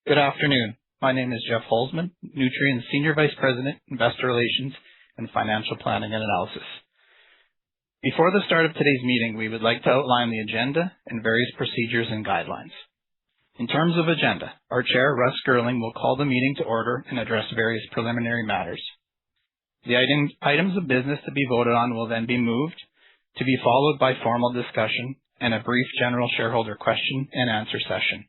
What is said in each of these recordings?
Good afternoon. My name is Jeff Holzman, Nutrien's Senior Vice President, Investor Relations and Financial Planning and Analysis. Before the start of today's meeting, we would like to outline the agenda and various procedures and guidelines. In terms of agenda, our Chair, Russ Girling, will call the meeting to order and address various preliminary matters. The items of business to be voted on will then be moved, to be followed by formal discussion and a brief general shareholder question and answer session.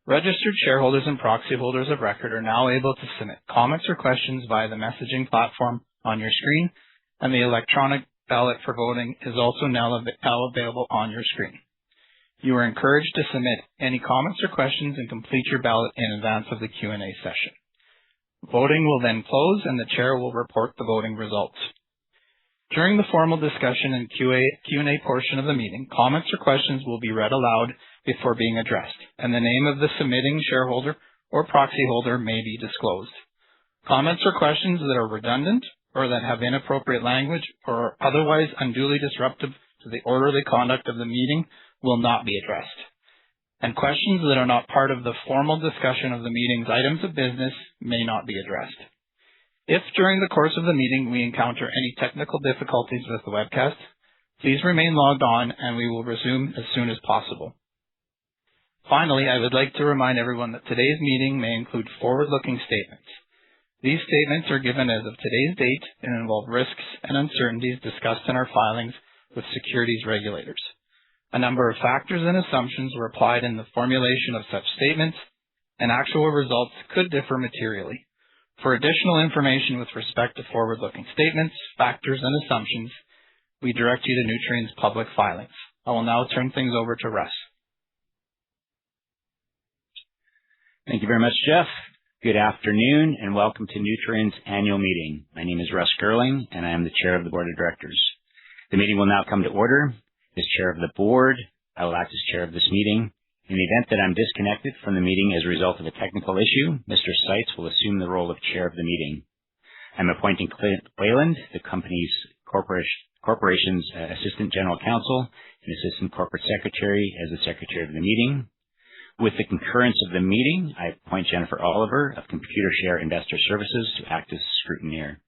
Registered shareholders and proxy holders of record are now able to submit comments or questions via the messaging platform on your screen, and the electronic ballot for voting is also now available on your screen. You are encouraged to submit any comments or questions and complete your ballot in advance of the Q&A session. Voting will then close and the Chair will report the voting results. During the formal discussion and Q&A portion of the meeting, comments or questions will be read aloud before being addressed, and the name of the submitting shareholder or proxy holder may be disclosed. Comments or questions that are redundant or that have inappropriate language or are otherwise unduly disruptive to the orderly conduct of the meeting will not be addressed. And questions that are not part of the formal discussion of the meeting's items of business may not be addressed. If during the course of the meeting we encounter any technical difficulties with the webcast, please remain logged on and we will resume as soon as possible. Finally, I would like to remind everyone that today's meeting may include forward-looking statements. These statements are given as of today's date and involve risks and uncertainties discussed in our filings with securities regulators. A number of factors and assumptions were applied in the formulation of such statements, and actual results could differ materially. For additional information with respect to forward-looking statements, factors, and assumptions, we direct you to Nutrien's public filings. I will now turn things over to Russ. Thank you very much, Jeff. Good afternoon and welcome to Nutrien's annual meeting. My name is Russ Girling and I am the Chair of the Board of Directors. The meeting will now come to order. As Chair of the Board, I will act as Chair of this meeting. In the event that I'm disconnected from the meeting as a result of a technical issue, Mr. Seitz will assume the role of Chair of the meeting. I'm appointing Clint Wayland, the company's corporation's Assistant General Counsel and Assistant Corporate Secretary, as the Secretary of the meeting. With the concurrence of the meeting, I appoint Jennifer Oliver of Computershare Investor Services to act as scrutineer.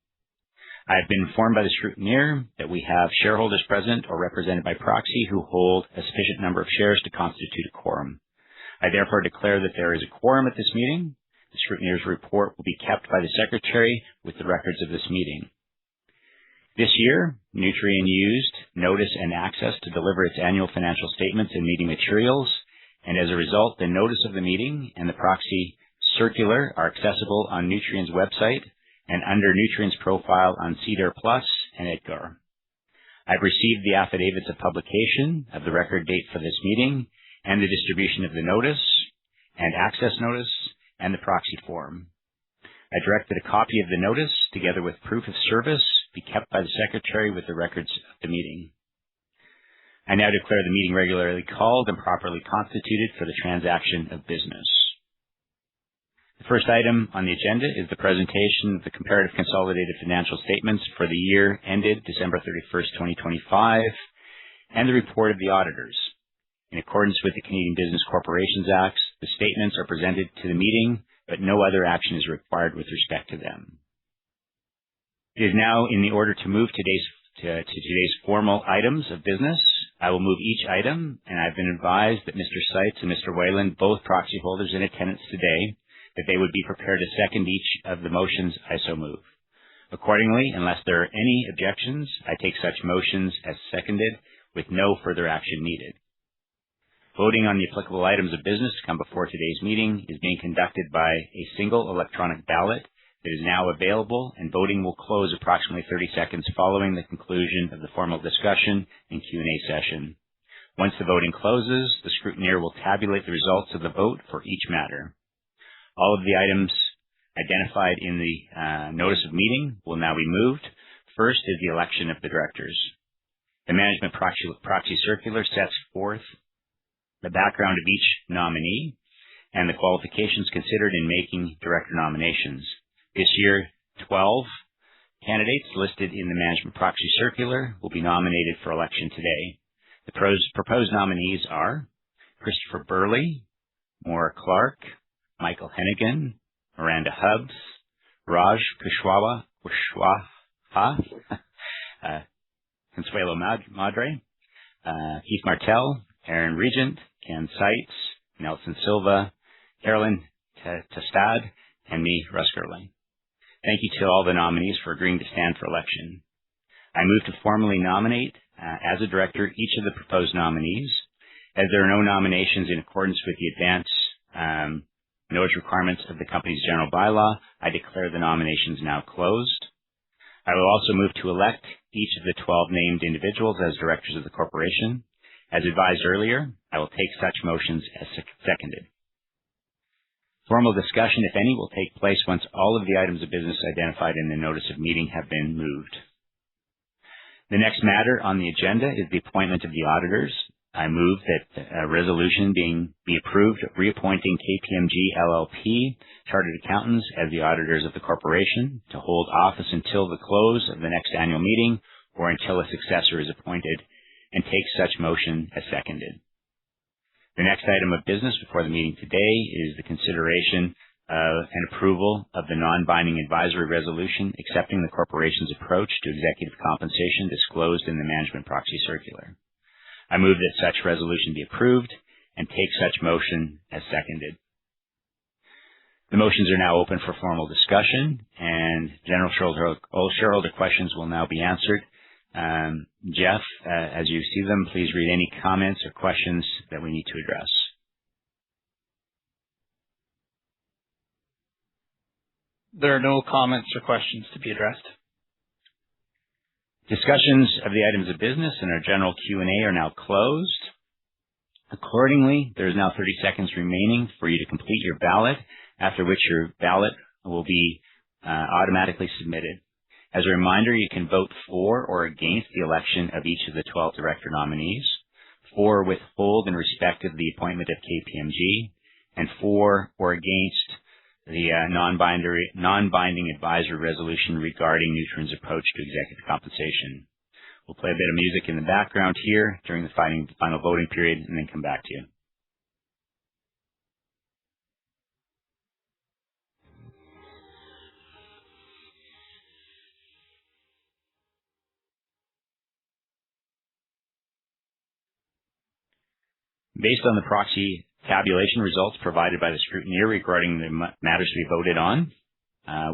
I have been informed by the scrutineer that we have shareholders present or represented by proxy who hold a sufficient number of shares to constitute a quorum. I therefore declare that there is a quorum at this meeting. The scrutineer's report will be kept by the Secretary with the records of this meeting. This year, Nutrien used notice and access to deliver its annual financial statements and meeting materials, and as a result, the notice of the meeting and the proxy circular are accessible on Nutrien's website and under Nutrien's profile on SEDAR+ and EDGAR. I've received the affidavits of publication of the record date for this meeting and the distribution of the notice and access notice and the proxy form. I direct that a copy of the notice, together with proof of service, be kept by the Secretary with the records of the meeting. I now declare the meeting regularly called and properly constituted for the transaction of business. The first item on the agenda is the presentation of the comparative consolidated financial statements for the year ended December 31st, 2025, and the report of the auditors. In accordance with the Canadian Business Corporations Act, the statements are presented to the meeting, but no other action is required with respect to them. It is now in the order to move to today's formal items of business. I will move each item, and I've been advised that Mr. Seitz and Mr. Wayland, both proxy holders in attendance today, that they would be prepared to second each of the motions I so move. Accordingly, unless there are any objections, I take such motions as seconded with no further action needed. Voting on the applicable items of business to come before today's meeting is being conducted by a single electronic ballot that is now available, and voting will close approximately 30 seconds following the conclusion of the formal discussion and Q&A session. Once the voting closes, the scrutineer will tabulate the results of the vote for each matter. All of the items identified in the notice of meeting will now be moved. First is the election of the directors. The management proxy circular sets forth the background of each nominee and the qualifications considered in making director nominations. This year, 12 candidates listed in the management proxy circular will be nominated for election today. The proposed nominees are Christopher Burley, Maura Clark, Michael Hennigan, Miranda Hubbs, Raj Kushwaha, Consuelo Madre, Keith Martell, Aaron Regent, Ken Seitz, Nelson Silva, Carolyn Testad, and me, Russ Gerling. Thank you to all the nominees for agreeing to stand for election. I move to formally nominate as a director each of the proposed nominees. As there are no nominations in accordance with the advance notice requirements of the company's general bylaw, I declare the nominations now closed. I will also move to elect each of the 12 named individuals as directors of the corporation. As advised earlier, I will take such motions as seconded. Formal discussion, if any, will take place once all of the items of business identified in the notice of meeting have been moved. The next matter on the agenda is the appointment of the auditors. I move that a resolution be approved reappointing KPMG LLP Chartered Accountants as the auditors of the corporation to hold office until the close of the next annual meeting or until a successor is appointed, and take such motion as seconded. The next item of business before the meeting today is the consideration and approval of the non-binding advisory resolution accepting the corporation's approach to executive compensation disclosed in the management proxy circular. I move that such resolution be approved and take such motion as seconded. The motions are now open for formal discussion, and general shareholder questions will now be answered. Jeff, as you see them, please read any comments or questions that we need to address. There are no comments or questions to be addressed. Discussions of the items of business and our general Q&A are now closed. Accordingly, there is now 30 seconds remaining for you to complete your ballot, after which your ballot will be automatically submitted. As a reminder, you can vote for or against the election of each of the 12 director nominees, for or withhold in respect of the appointment of KPMG, and for or against the non-binding advisory resolution regarding Nutrien's approach to executive compensation. We'll play a bit of music in the background here during the final voting period and then come back to you. Based on the proxy tabulation results provided by the scrutineer regarding the matters to be voted on,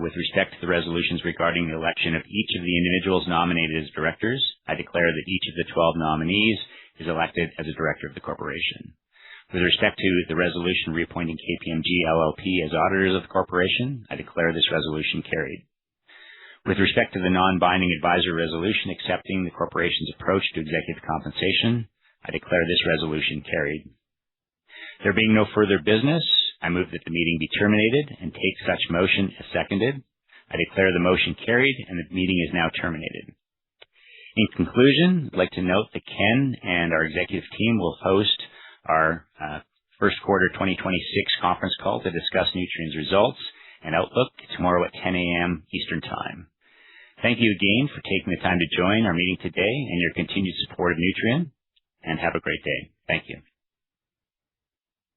with respect to the resolutions regarding the election of each of the individuals nominated as directors, I declare that each of the 12 nominees is elected as a director of the corporation. With respect to the resolution reappointing KPMG LLP as auditors of the corporation, I declare this resolution carried. With respect to the non-binding advisory resolution accepting the corporation's approach to executive compensation, I declare this resolution carried. There being no further business, I move that the meeting be terminated and take such motion as seconded. I declare the motion carried and the meeting is now terminated. In conclusion, I'd like to note that Ken and our executive team will host our first quarter 2026 conference call to discuss Nutrien's results and outlook tomorrow at 10 a.m. Eastern Time. Thank you again for taking the time to join our meeting today and your continued support of Nutrien, and have a great day. Thank you.